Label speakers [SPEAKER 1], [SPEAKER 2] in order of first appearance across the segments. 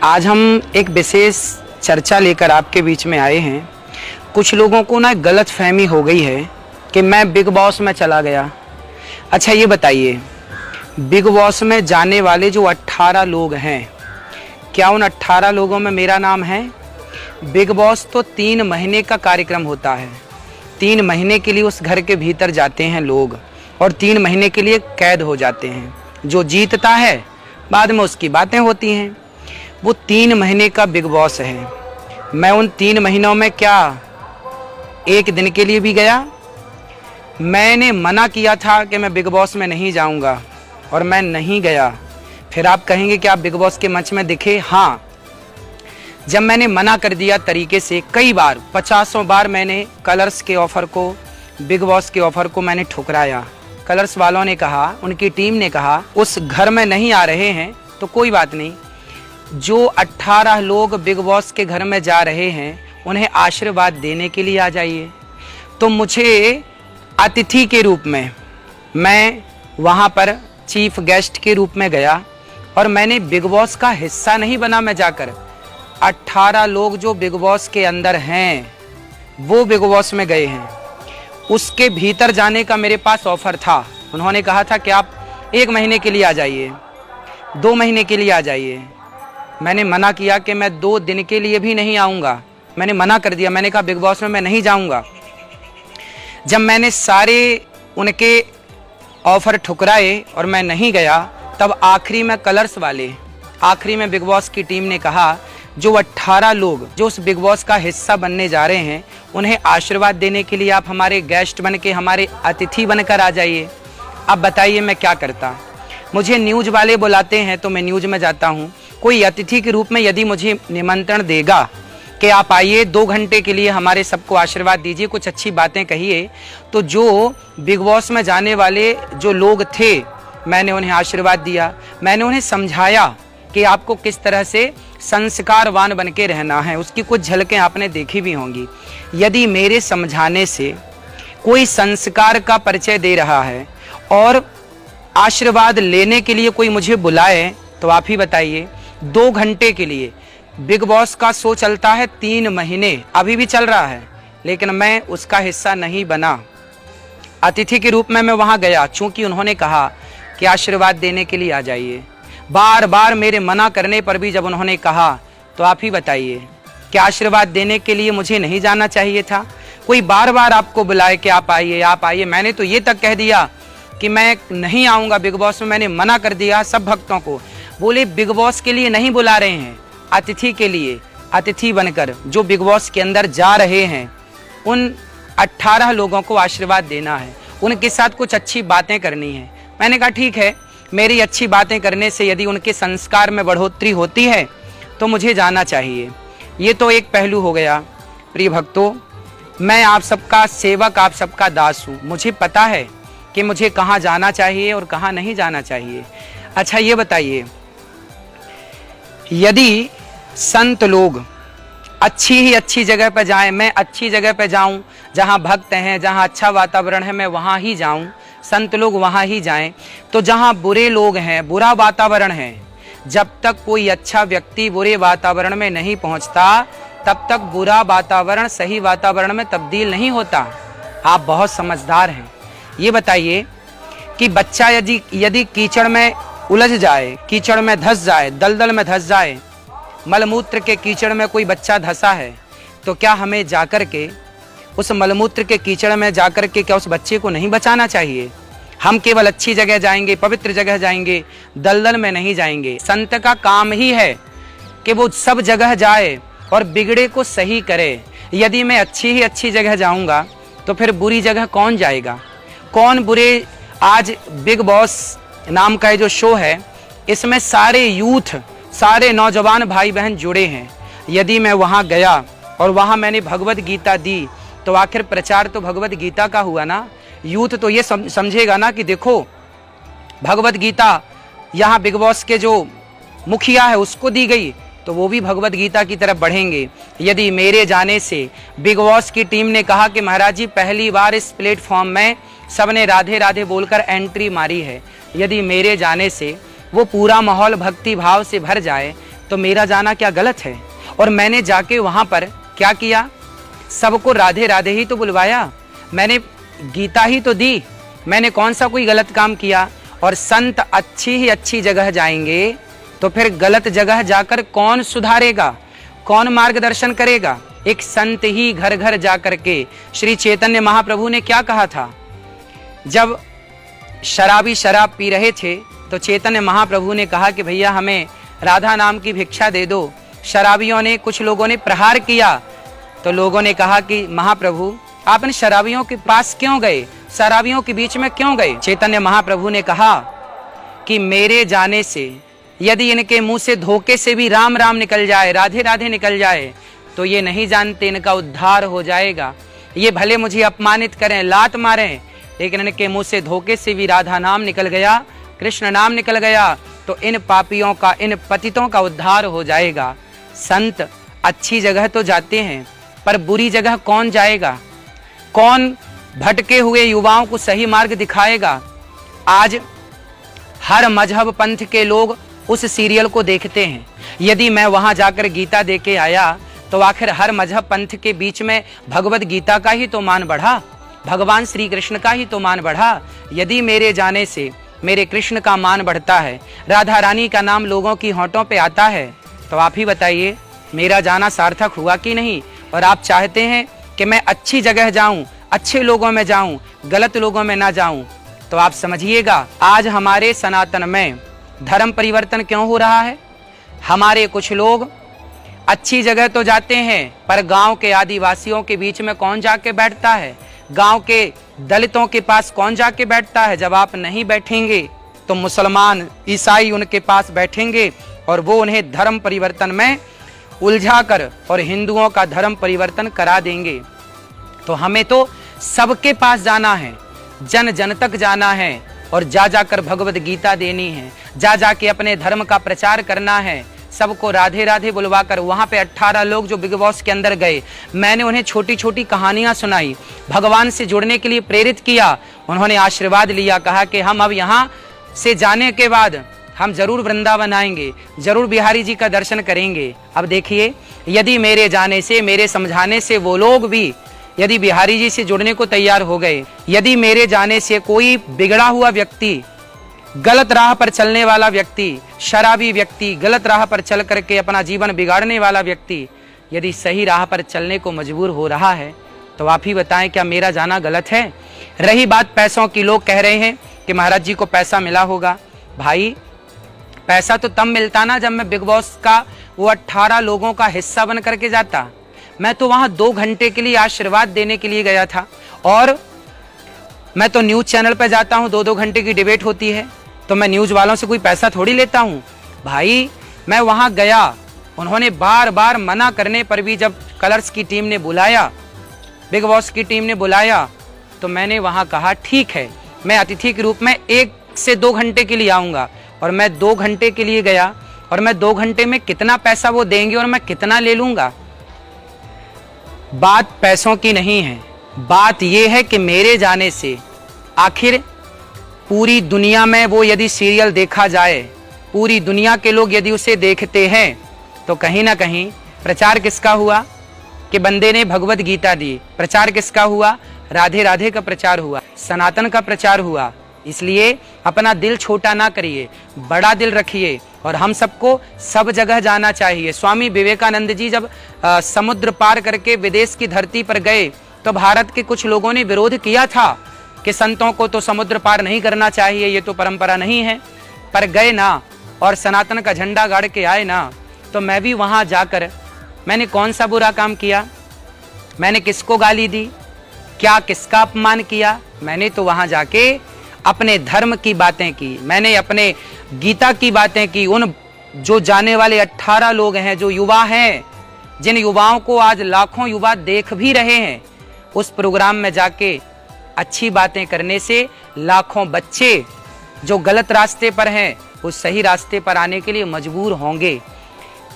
[SPEAKER 1] आज हम एक विशेष चर्चा लेकर आपके बीच में आए हैं। कुछ लोगों को ना गलत फहमी हो गई है कि मैं बिग बॉस में चला गया। अच्छा ये बताइए, बिग बॉस में जाने वाले जो 18 लोग हैं, क्या उन 18 लोगों में मेरा नाम है? बिग बॉस तो 3 महीने का कार्यक्रम होता है। 3 महीने के लिए उस घर के भीतर जाते हैं लोग और 3 महीने के लिए कैद हो जाते हैं। जो जीतता है बाद में उसकी बातें होती हैं। वो 3 महीने का बिग बॉस है। मैं उन 3 महीनों में क्या एक दिन के लिए भी गया? मैंने मना किया था कि मैं बिग बॉस में नहीं जाऊंगा और मैं नहीं गया। फिर आप कहेंगे कि आप बिग बॉस के मंच में दिखे। हाँ, जब मैंने मना कर दिया तरीके से, कई बार 50 बार मैंने कलर्स के ऑफर को, बिग बॉस के ऑफर को मैंने ठुकराया। कलर्स वालों ने कहा, उनकी टीम ने कहा उस घर में नहीं आ रहे हैं तो कोई बात नहीं, जो 18 लोग बिग बॉस के घर में जा रहे हैं उन्हें आशीर्वाद देने के लिए आ जाइए। तो मुझे अतिथि के रूप में, मैं वहाँ पर चीफ गेस्ट के रूप में गया और मैंने बिग बॉस का हिस्सा नहीं बना। मैं जाकर 18 लोग जो बिग बॉस के अंदर हैं वो बिग बॉस में गए हैं, उसके भीतर जाने का मेरे पास ऑफर था। उन्होंने कहा था कि आप 1 महीने के लिए आ जाइए, 2 महीने के लिए आ जाइए। मैंने मना किया कि मैं 2 दिन के लिए भी नहीं आऊँगा। मैंने मना कर दिया, मैंने कहा बिग बॉस में मैं नहीं जाऊँगा। जब मैंने सारे उनके ऑफर ठुकराए और मैं नहीं गया, तब आखिरी में कलर्स वाले, आखिरी में बिग बॉस की टीम ने कहा जो 18 लोग जो उस बिग बॉस का हिस्सा बनने जा रहे हैं उन्हें आशीर्वाद देने के लिए आप हमारे गेस्ट बन के, हमारे अतिथि बनकर आ जाइए। अब बताइए मैं क्या करता? मुझे न्यूज़ वाले बुलाते हैं तो मैं न्यूज़ में जाता हूँ। कोई अतिथि के रूप में यदि मुझे निमंत्रण देगा कि आप आइए 2 घंटे के लिए हमारे सबको आशीर्वाद दीजिए, कुछ अच्छी बातें कहिए, तो जो बिग बॉस में जाने वाले जो लोग थे मैंने उन्हें आशीर्वाद दिया। मैंने उन्हें समझाया कि आपको किस तरह से संस्कारवान बन के रहना है। उसकी कुछ झलकें आपने देखी भी होंगी। यदि मेरे समझाने से कोई संस्कार का परिचय दे रहा है और आशीर्वाद लेने के लिए कोई मुझे बुलाए तो आप ही बताइए। 2 घंटे के लिए बिग बॉस का शो चलता है 3 महीने, अभी भी चल रहा है, लेकिन मैं उसका हिस्सा नहीं बना। अतिथि के रूप में मैं वहां गया, चूंकि उन्होंने कहा कि आशीर्वाद देने के लिए आ जाइए। बार बार मेरे मना करने पर भी जब उन्होंने कहा तो आप ही बताइए कि आशीर्वाद देने के लिए मुझे नहीं जाना चाहिए था? कोई बार बार आपको बुलाए कि आप आइए आप आइए। मैंने तो ये तक कह दिया कि मैं नहीं आऊँगा बिग बॉस में। मैंने मना कर दिया सब भक्तों को। बोले बिग बॉस के लिए नहीं बुला रहे हैं, अतिथि के लिए, अतिथि बनकर जो बिग बॉस के अंदर जा रहे हैं उन 18 लोगों को आशीर्वाद देना है, उनके साथ कुछ अच्छी बातें करनी है। मैंने कहा ठीक है, मेरी अच्छी बातें करने से यदि उनके संस्कार में बढ़ोतरी होती है तो मुझे जाना चाहिए। ये तो एक पहलू हो गया। प्रिय भक्तों, मैं आप सबका सेवक, आप सबका दास हूँ। मुझे पता है कि मुझे कहाँ जाना चाहिए और कहाँ नहीं जाना चाहिए। अच्छा ये बताइए, यदि संत लोग अच्छी ही अच्छी जगह पर जाएं, मैं अच्छी जगह पर जाऊं, जहां भक्त हैं, जहां अच्छा वातावरण है, मैं वहां ही जाऊं, संत लोग वहां ही जाएं, तो जहां बुरे लोग हैं, बुरा वातावरण है, जब तक कोई अच्छा व्यक्ति बुरे वातावरण में नहीं पहुंचता तब तक बुरा वातावरण सही वातावरण में तब्दील नहीं होता। आप बहुत समझदार हैं। ये बताइए कि बच्चा यदि कीचड़ में उलझ जाए, कीचड़ में धंस जाए, दलदल में धंस जाए, मलमूत्र के कीचड़ में कोई बच्चा धंसा है, तो क्या हमें जाकर के उस मलमूत्र के कीचड़ में जाकर के क्या उस बच्चे को नहीं बचाना चाहिए? हम केवल अच्छी जगह जाएंगे, पवित्र जगह जाएंगे, दलदल में नहीं जाएंगे। संत का काम ही है कि वो सब जगह जाए और बिगड़े को सही करे। यदि मैं अच्छी ही अच्छी जगह जाऊंगा तो फिर बुरी जगह कौन जाएगा? कौन बुरे? आज बिग बॉस नाम का जो शो है, इसमें सारे यूथ, सारे नौजवान भाई बहन जुड़े हैं। यदि मैं वहाँ गया और वहाँ मैंने भगवत गीता दी तो आखिर प्रचार तो भगवत गीता का हुआ ना। यूथ तो ये समझेगा ना कि देखो भगवत गीता यहाँ बिग बॉस के जो मुखिया है उसको दी गई, तो वो भी भगवत गीता की तरफ बढ़ेंगे। यदि मेरे जाने से बिग बॉस की टीम ने कहा कि महाराज जी पहली बार इस प्लेटफॉर्म में सबने राधे राधे बोलकर एंट्री मारी है, यदि मेरे जाने से वो पूरा माहौल भक्ति भाव से भर जाए तो मेरा जाना क्या गलत है? और मैंने जाके वहां पर क्या किया? सबको राधे राधे ही तो बुलवाया, मैंने गीता ही तो दी, मैंने कौन सा कोई गलत काम किया? और संत अच्छी ही अच्छी जगह जाएंगे तो फिर गलत जगह जाकर कौन सुधारेगा, कौन मार्गदर्शन करेगा? एक संत ही घर घर जाकर के, श्री चैतन्य महाप्रभु ने क्या कहा था? जब शराबी शराब पी रहे थे तो चैतन्य महाप्रभु ने कहा कि भैया हमें राधा नाम की भिक्षा दे दो। शराबियों ने, कुछ लोगों ने प्रहार किया तो लोगों ने कहा कि महाप्रभु आप इन शराबियों के पास क्यों गए, शराबियों के बीच में क्यों गए? चैतन्य महाप्रभु ने कहा कि मेरे जाने से यदि इनके मुंह से धोखे से भी राम राम निकल जाए, राधे राधे निकल जाए, तो ये नहीं जानते इनका उद्धार हो जाएगा। ये भले मुझे अपमानित करें, लात मारें, लेकिन इनके मुंह से धोखे से भी राधा नाम निकल गया, कृष्ण नाम निकल गया, तो इन पापियों का, इन पतितों का उद्धार हो जाएगा। संत अच्छी जगह तो जाते हैं, पर बुरी जगह कौन जाएगा? कौन भटके हुए युवाओं को सही मार्ग दिखाएगा? आज हर मजहब पंथ के लोग उस सीरियल को देखते हैं। यदि मैं वहां जाकर गीता दे के आया तो आखिर हर मजहब पंथ के बीच में भगवत गीता का ही तो मान बढ़ा, भगवान श्री कृष्ण का ही तो मान बढ़ा। यदि मेरे जाने से मेरे कृष्ण का मान बढ़ता है, राधा रानी का नाम लोगों की होंठों पे आता है, तो आप ही बताइए मेरा जाना सार्थक हुआ कि नहीं? और आप चाहते हैं कि मैं अच्छी जगह जाऊं, अच्छे लोगों में जाऊं, गलत लोगों में ना जाऊं, तो आप समझिएगा आज हमारे सनातन में धर्म परिवर्तन क्यों हो रहा है। हमारे कुछ लोग अच्छी जगह तो जाते हैं, पर गांव के आदिवासियों के बीच में कौन जाके बैठता है? गांव के दलितों के पास कौन जाके बैठता है? जब आप नहीं बैठेंगे तो मुसलमान, ईसाई उनके पास बैठेंगे और वो उन्हें धर्म परिवर्तन में उलझा कर और हिंदुओं का धर्म परिवर्तन करा देंगे। तो हमें तो सबके पास जाना है, जन जन तक जाना है और जा जाकर भगवत गीता देनी है, जा जाके अपने धर्म का प्रचार करना है, सबको राधे राधे बुलवाकर। वहां पे 18 लोग जो बिग बॉस के अंदर गए, मैंने उन्हें छोटी छोटी कहानियां सुनाई, भगवान से जुड़ने के लिए प्रेरित किया, उन्होंने आशीर्वाद लिया, कहा कि हम अब यहाँ से जाने के बाद हम जरूर वृंदावन आएंगे, जरूर बिहारी जी का दर्शन करेंगे। अब देखिए, यदि मेरे जाने से, मेरे समझाने से वो लोग भी यदि बिहारी जी से जुड़ने को तैयार हो गए, यदि मेरे जाने से कोई बिगड़ा हुआ व्यक्ति, गलत राह पर चलने वाला व्यक्ति, शराबी व्यक्ति, गलत राह पर चल करके अपना जीवन बिगाड़ने वाला व्यक्ति यदि सही राह पर चलने को मजबूर हो रहा है, तो आप ही बताएं क्या मेरा जाना गलत है? रही बात पैसों की, लोग कह रहे हैं कि महाराज जी को पैसा मिला होगा। भाई पैसा तो तब मिलता ना जब मैं बिग बॉस का वो 18 लोगों का हिस्सा बन करके जाता। मैं तो वहां 2 घंटे के लिए आशीर्वाद देने के लिए गया था, और मैं तो न्यूज चैनल पर जाता हूं, 2-2 घंटे की डिबेट होती है, तो मैं न्यूज वालों से कोई पैसा थोड़ी लेता हूं। भाई मैं वहां गया, उन्होंने बार बार मना करने पर भी जब कलर्स की टीम ने बुलाया, बिग बॉस की टीम ने बुलाया, तो मैंने वहां कहा ठीक है, मैं अतिथि के रूप में 1 से 2 घंटे के लिए आऊंगा। और मैं 2 घंटे के लिए गया, और मैं 2 घंटे में कितना पैसा वो देंगे और मैं कितना ले लूंगा। बात पैसों की नहीं है, बात यह है कि मेरे जाने से आखिर पूरी दुनिया में वो यदि सीरियल देखा जाए, पूरी दुनिया के लोग यदि उसे देखते हैं, तो कहीं ना कहीं प्रचार किसका हुआ कि बंदे ने भगवत गीता दी, प्रचार किसका हुआ? राधे राधे का प्रचार हुआ, सनातन का प्रचार हुआ। इसलिए अपना दिल छोटा ना करिए, बड़ा दिल रखिए, और हम सबको सब जगह जाना चाहिए। स्वामी विवेकानंद जी जब समुद्र पार करके विदेश की धरती पर गए, तो भारत के कुछ लोगों ने विरोध किया था कि संतों को तो समुद्र पार नहीं करना चाहिए, ये तो परंपरा नहीं है। पर गए ना और सनातन का झंडा गाड़ के आए ना, तो मैं भी वहां जाकर मैंने कौन सा बुरा काम किया? मैंने किसको गाली दी? क्या किसका अपमान किया? मैंने तो वहां जाके अपने धर्म की बातें की, मैंने अपने गीता की बातें की। उन जो जाने वाले 18 लोग हैं, जो युवा हैं, जिन युवाओं को आज लाखों युवा देख भी रहे हैं, उस प्रोग्राम में जाके अच्छी बातें करने से लाखों बच्चे जो गलत रास्ते पर हैं वो सही रास्ते पर आने के लिए मजबूर होंगे।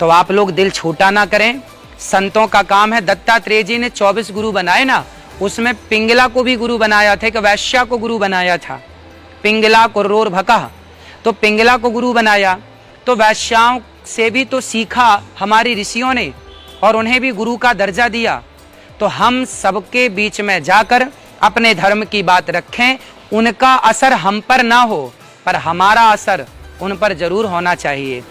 [SPEAKER 1] तो आप लोग दिल छोटा ना करें। संतों का काम है, दत्तात्रेय जी ने 24 गुरु बनाए ना, उसमें पिंगला को भी गुरु बनाया था, एक वैश्या को गुरु बनाया था, पिंगला कुर्रोर भका, तो पिंगला को गुरु बनाया। तो वैश्याओं से भी तो सीखा हमारी ऋषियों ने और उन्हें भी गुरु का दर्जा दिया। तो हम सबके बीच में जाकर अपने धर्म की बात रखें, उनका असर हम पर ना हो पर हमारा असर उन पर जरूर होना चाहिए।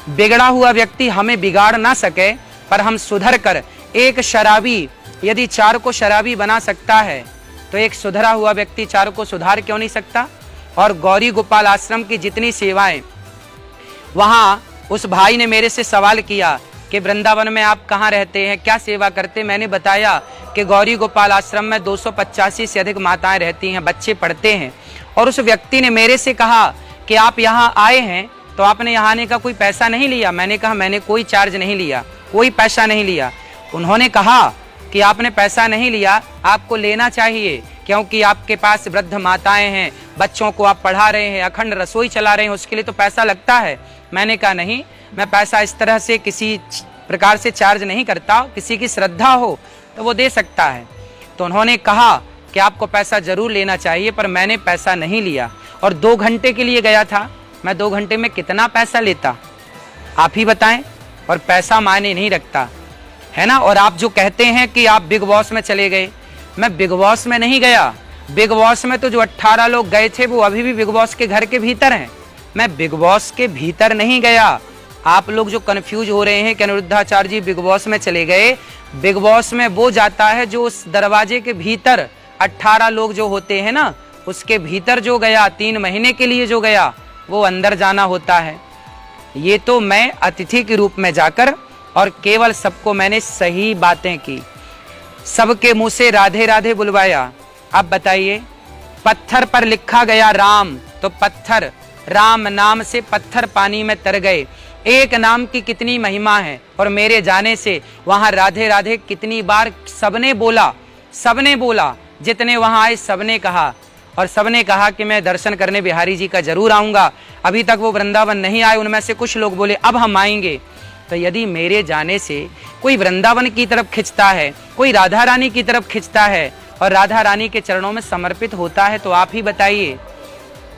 [SPEAKER 1] बिगड़ा हुआ व्यक्ति हमें बिगाड़ ना सके पर हम सुधर कर, एक शराबी यदि 4 को शराबी बना सकता है तो एक सुधरा हुआ व्यक्ति 4 को सुधार क्यों नहीं सकता। और गौरी गोपाल आश्रम की जितनी सेवाएं, वहां उस भाई ने मेरे से सवाल किया कि वृंदावन में आप कहाँ रहते हैं, क्या सेवा करते। मैंने बताया कि गौरी गोपाल आश्रम में 285 से अधिक माताएं रहती हैं, बच्चे पढ़ते हैं। और उस व्यक्ति ने मेरे से कहा कि आप यहाँ आए हैं तो आपने यहाँ आने का कोई पैसा नहीं लिया। मैंने कहा मैंने कोई चार्ज नहीं लिया, कोई पैसा नहीं लिया। उन्होंने कहा कि आपने पैसा नहीं लिया, आपको लेना चाहिए क्योंकि आपके पास वृद्ध माताएं हैं, बच्चों को आप पढ़ा रहे हैं, अखंड रसोई चला रहे हैं, उसके लिए तो पैसा लगता है। मैंने कहा नहीं, मैं पैसा इस तरह से किसी प्रकार से चार्ज नहीं करता, किसी की श्रद्धा हो तो वो दे सकता है। तो उन्होंने कहा कि आपको पैसा जरूर लेना चाहिए, पर मैंने पैसा नहीं लिया और 2 घंटे के लिए गया था। मैं 2 घंटे में कितना पैसा लेता आप ही बताएं। और पैसा मायने नहीं रखता है ना। और आप जो कहते हैं कि आप बिग बॉस में चले गए, मैं बिग बॉस में नहीं गया। बिग बॉस में तो जो 18 लोग गए थे वो अभी भी बिग बॉस के घर के भीतर हैं। मैं बिग बॉस के भीतर नहीं गया। आप लोग जो कंफ्यूज हो रहे हैं कि अनिरुद्धाचार्य जी बिग बॉस में चले गए, बिग बॉस में वो जाता है जो उस दरवाजे के भीतर 18 लोग जो होते हैं ना, उसके भीतर जो गया, 3 महीने के लिए जो गया, वो अंदर जाना होता है। ये तो मैं अतिथि के रूप में जाकर और केवल सबको मैंने सही बातें की, सबके मुंह से राधे राधे बुलवाया। अब बताइए, पत्थर पर लिखा गया राम, तो पत्थर, राम नाम से पत्थर पानी में तर गए। एक नाम की कितनी महिमा है। और मेरे जाने से वहां राधे राधे कितनी बार सबने बोला, सबने बोला, जितने वहां आए सबने कहा। और सबने कहा कि मैं दर्शन करने बिहारी जी का जरूर आऊंगा। अभी तक वो वृंदावन नहीं आए, उनमें से कुछ लोग बोले अब हम आएंगे। तो यदि मेरे जाने से कोई वृंदावन की तरफ खिंचता है, कोई राधा रानी की तरफ खिंचता है और राधा रानी के चरणों में समर्पित होता है, तो आप ही बताइए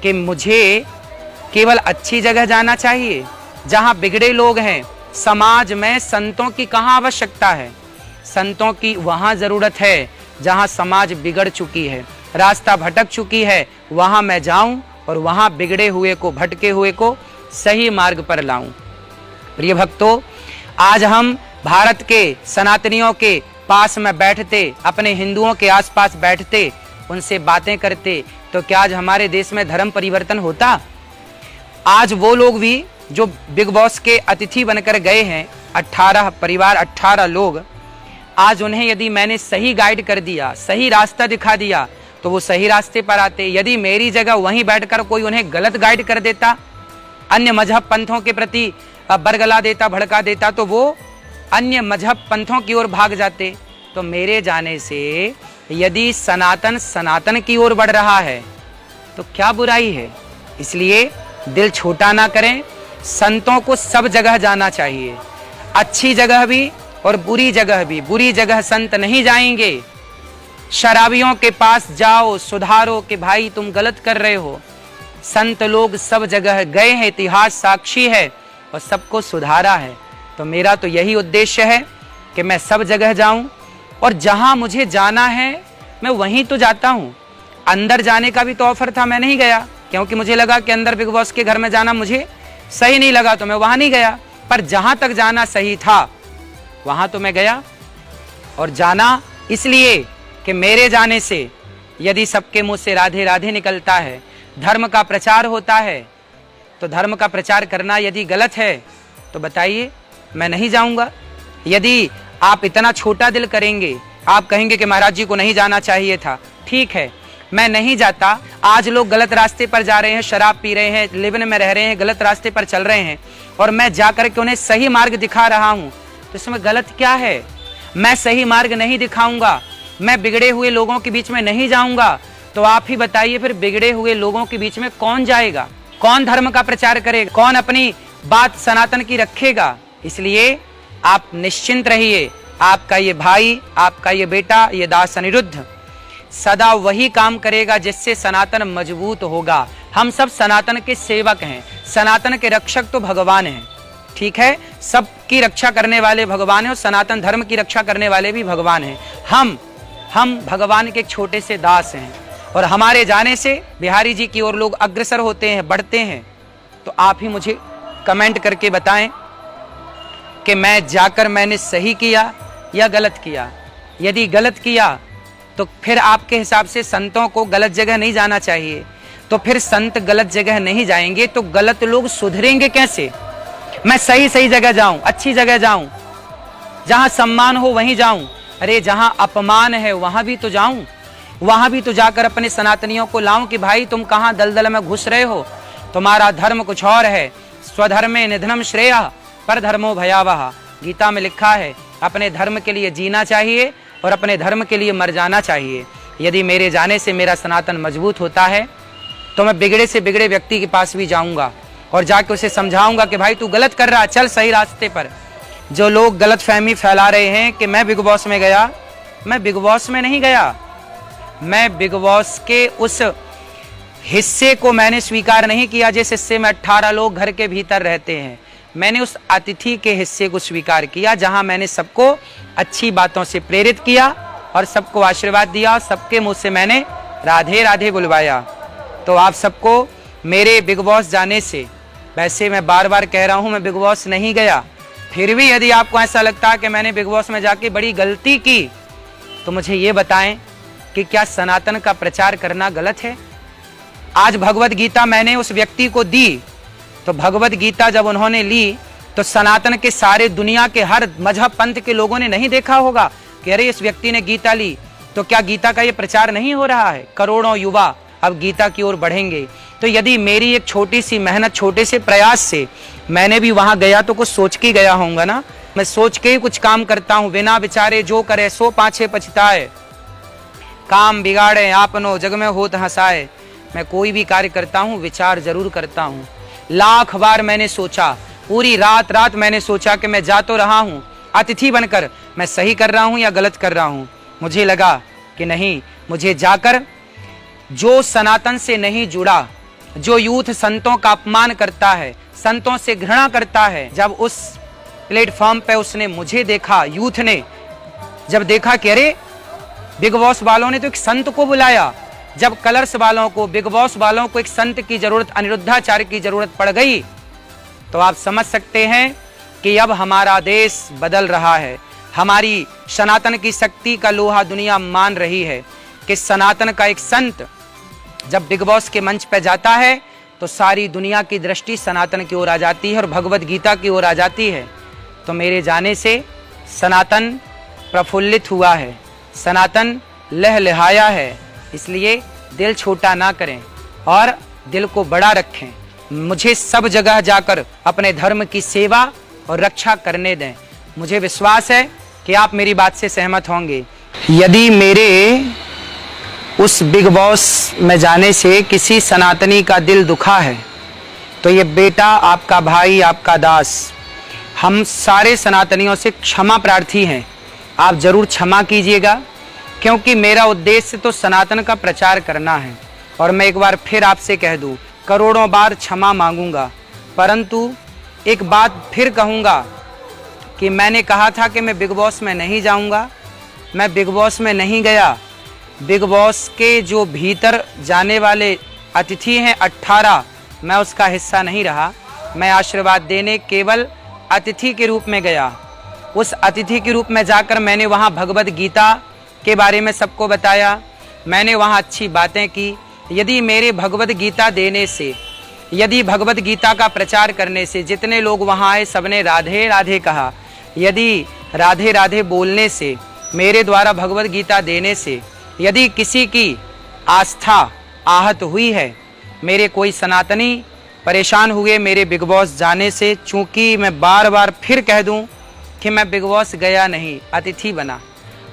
[SPEAKER 1] कि मुझे केवल अच्छी जगह जाना चाहिए जहां बिगड़े लोग हैं। समाज में संतों की कहां आवश्यकता है। संतों की वहां जरूरत है जहां समाज बिगड़ चुकी है, रास्ता भटक चुकी है। वहां मैं जाऊं और वहां बिगड़े हुए को, भटके हुए को सही मार्ग पर लाऊं। प्रिय भक्तों, आज हम भारत के सनातनियों के पास में बैठते, अपने हिंदुओं के आसपास बैठते, उनसे बातें करते, तो क्या आज हमारे देश में धर्म परिवर्तन होता? आज वो लोग भी जो बिग बॉस के अतिथि बनकर गए हैं, 18 परिवार, 18 लोग, आज उन्हें यदि मैंने सही गाइड कर दिया, सही रास्ता दिखा दिया, तो वो सही रास्ते पर आते। यदि मेरी जगह वहीं बैठकर कोई उन्हें गलत गाइड कर देता, अन्य मजहब पंथों के प्रति बरगला देता, भड़का देता, तो वो अन्य मजहब पंथों की ओर भाग जाते। तो मेरे जाने से यदि सनातन की ओर बढ़ रहा है तो क्या बुराई है। इसलिए दिल छोटा ना करें, संतों को सब जगह जाना चाहिए, अच्छी जगह भी और बुरी जगह भी। बुरी जगह संत नहीं जाएंगे। शराबियों के पास जाओ, सुधारो कि भाई तुम गलत कर रहे हो। संत लोग सब जगह गए हैं, इतिहास साक्षी है, और सबको सुधारा है। तो मेरा तो यही उद्देश्य है कि मैं सब जगह जाऊं और जहां मुझे जाना है मैं वहीं तो जाता हूं। अंदर जाने का भी तो ऑफर था, मैं नहीं गया क्योंकि मुझे लगा कि अंदर बिग बॉस के घर में जाना मुझे सही नहीं लगा, तो मैं वहां नहीं गया। पर जहां तक जाना सही था वहां तो मैं गया। और जाना इसलिए कि मेरे जाने से यदि सबके मुंह से राधे राधे निकलता है, धर्म का प्रचार होता है, तो धर्म का प्रचार करना यदि गलत है तो बताइए, मैं नहीं जाऊंगा। यदि आप इतना छोटा दिल करेंगे, आप कहेंगे कि महाराज जी को नहीं जाना चाहिए था, ठीक है, मैं नहीं जाता। आज लोग गलत रास्ते पर जा रहे हैं, शराब पी रहे हैं, लिवन में रह रहे हैं, गलत रास्ते पर चल रहे हैं, और मैं जाकर के उन्हें सही मार्ग दिखा रहा हूं, तो इसमें गलत क्या है। मैं सही मार्ग नहीं दिखाऊंगा, मैं बिगड़े हुए लोगों के बीच में नहीं जाऊंगा, तो आप ही बताइए फिर बिगड़े हुए लोगों के बीच में कौन जाएगा, कौन धर्म का प्रचार करेगा, कौन अपनी बात सनातन की रखेगा। इसलिए आप निश्चिंत रहिए, आपका ये भाई, आपका ये बेटा, ये दास अनिरुद्ध सदा वही काम करेगा जिससे सनातन मजबूत होगा। हम सब सनातन के सेवक हैं, सनातन के रक्षक तो भगवान हैं। ठीक है, सबकी रक्षा करने वाले भगवान है और सनातन धर्म की रक्षा करने वाले भी भगवान हैं। हम भगवान के एक छोटे से दास हैं और हमारे जाने से बिहारी जी की ओर लोग अग्रसर होते हैं, बढ़ते हैं। तो आप ही मुझे कमेंट करके बताएं कि मैं जाकर मैंने सही किया या गलत किया। यदि गलत किया तो फिर आपके हिसाब से संतों को गलत जगह नहीं जाना चाहिए, तो फिर संत गलत जगह नहीं जाएंगे तो गलत लोग सुधरेंगे कैसे? मैं सही सही जगह जाऊं, अच्छी जगह जाऊं, जहां सम्मान हो वहीं जाऊं। अरे जहां अपमान है वहां भी तो जाऊं, वहां भी तो जाकर अपने सनातनियों को लाऊं कि भाई तुम कहां दलदल में घुस रहे हो, तुम्हारा धर्म कुछ और है। स्वधर्मे निधनम श्रेयः पर धर्मो भयावह, गीता में लिखा है अपने धर्म के लिए जीना चाहिए और अपने धर्म के लिए मर जाना चाहिए। यदि मेरे जाने से मेरा सनातन मजबूत होता है तो मैं बिगड़े से बिगड़े व्यक्ति के पास भी जाऊंगा और जाके उसे समझाऊंगा कि भाई तू गलत कर रहा, चल सही रास्ते पर। जो लोग गलत फहमी फैला रहे हैं कि मैं बिग बॉस में गया, मैं बिग बॉस में नहीं गया। मैं बिग बॉस के उस हिस्से को मैंने स्वीकार नहीं किया जिस हिस्से में 18 लोग घर के भीतर रहते हैं। मैंने उस अतिथि के हिस्से को स्वीकार किया जहां मैंने सबको अच्छी बातों से प्रेरित किया और सबको आशीर्वाद दिया, सबके मुंह से मैंने राधे राधे बुलवाया। तो आप सबको मेरे बिग बॉस जाने से, वैसे मैं बार बार कह रहा हूं मैं बिग बॉस नहीं गया, फिर भी यदि आपको ऐसा लगता है कि मैंने बिग बॉस में जाके बड़ी गलती की तो मुझे ये बताएं कि क्या सनातन का प्रचार करना गलत है? आज भगवत गीता मैंने उस व्यक्ति को दी, तो भगवत गीता जब उन्होंने ली तो सनातन के सारे दुनिया के हर मजहब पंथ के लोगों ने नहीं देखा होगा कि अरे इस व्यक्ति ने गीता ली, तो क्या गीता का ये प्रचार नहीं हो रहा है? करोड़ों युवा अब गीता की ओर बढ़ेंगे। तो यदि मेरी एक छोटी सी मेहनत, छोटे से प्रयास से मैंने भी वहां गया तो कुछ सोच के गया होऊंगा ना। मैं सोच के ही कुछ काम करता हूं, बिना विचारे जो करे सो पाछे पछताए, काम बिगाड़े आपनो जग में होत हंसाए। मैं कोई भी कार्य करता हूं विचार जरूर करता हूं। लाख बार मैंने सोचा, पूरी रात रात मैंने सोचा कि मैं जा तो रहा हूं अतिथि बनकर, मैं सही कर रहा हूं या गलत कर रहा हूं। मुझे लगा कि नहीं, मुझे जाकर जो सनातन से नहीं जुड़ा, जो यूथ संतों का अपमान करता है, संतों से घृणा करता है, जब उस प्लेटफॉर्म पे उसने मुझे देखा, यूथ ने जब देखा कि अरे बिग बॉस वालों ने तो एक संत को बुलाया, जब कलर्स वालों को, बिग बॉस वालों को एक संत की जरूरत, अनिरुद्धाचार्य की जरूरत पड़ गई, तो आप समझ सकते हैं कि अब हमारा देश बदल रहा है। हमारी सनातन की शक्ति का लोहा दुनिया मान रही है कि सनातन का एक संत जब बिग बॉस के मंच पर जाता है तो सारी दुनिया की दृष्टि सनातन की ओर आ जाती है और भगवत गीता की ओर आ जाती है। तो मेरे जाने से सनातन प्रफुल्लित हुआ है, सनातन लहलहाया है। इसलिए दिल छोटा ना करें और दिल को बड़ा रखें। मुझे सब जगह जाकर अपने धर्म की सेवा और रक्षा करने दें। मुझे विश्वास है कि आप मेरी बात से सहमत होंगे। यदि मेरे उस बिग बॉस में जाने से किसी सनातनी का दिल दुखा है तो ये बेटा, आपका भाई, आपका दास, हम सारे सनातनियों से क्षमा प्रार्थी हैं। आप जरूर क्षमा कीजिएगा, क्योंकि मेरा उद्देश्य तो सनातन का प्रचार करना है। और मैं एक बार फिर आपसे कह दूं, करोड़ों बार क्षमा मांगूंगा, परंतु एक बात फिर कहूंगा कि मैंने कहा था कि मैं बिग बॉस में नहीं जाऊंगा, मैं बिग बॉस में नहीं गया। बिग बॉस के जो भीतर जाने वाले अतिथि हैं 18, मैं उसका हिस्सा नहीं रहा। मैं आशीर्वाद देने केवल अतिथि के रूप में गया। उस अतिथि के रूप में जाकर मैंने वहाँ भगवत गीता के बारे में सबको बताया, मैंने वहाँ अच्छी बातें की। यदि मेरे भगवत गीता देने से, यदि भगवत गीता का प्रचार करने से जितने लोग वहाँ आए सबने राधे राधे कहा, यदि राधे राधे बोलने से, मेरे द्वारा भगवत गीता देने से यदि किसी की आस्था आहत हुई है, मेरे कोई सनातनी परेशान हुए मेरे बिग बॉस जाने से, चूँकि मैं बार बार फिर कह दूं कि मैं बिग बॉस गया नहीं, अतिथि बना,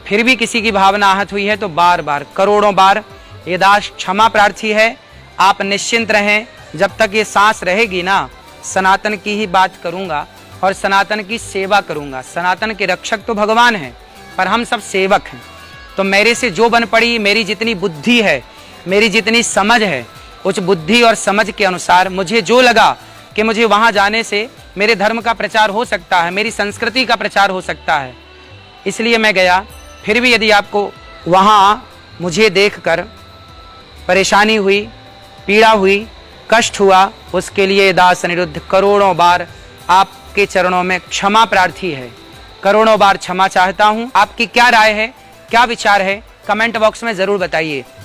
[SPEAKER 1] फिर भी किसी की भावना आहत हुई है तो बार बार, करोड़ों बार ये दास क्षमा प्रार्थी है। आप निश्चिंत रहें, जब तक ये सांस रहेगी ना, सनातन की ही बात करूँगा और सनातन की सेवा करूँगा। सनातन के रक्षक तो भगवान हैं, पर हम सब सेवक हैं। तो मेरे से जो बन पड़ी, मेरी जितनी बुद्धि है, मेरी जितनी समझ है, उस बुद्धि और समझ के अनुसार मुझे जो लगा कि मुझे वहाँ जाने से मेरे धर्म का प्रचार हो सकता है, मेरी संस्कृति का प्रचार हो सकता है, इसलिए मैं गया। फिर भी यदि आपको वहाँ मुझे देखकर परेशानी हुई, पीड़ा हुई, कष्ट हुआ, उसके लिए दास अनिरुद्ध करोड़ों बार आपके चरणों में क्षमा प्रार्थी है, करोड़ों बार क्षमा चाहता हूँ। आपकी क्या राय है, क्या विचार है, कमेंट बॉक्स में ज़रूर बताइए।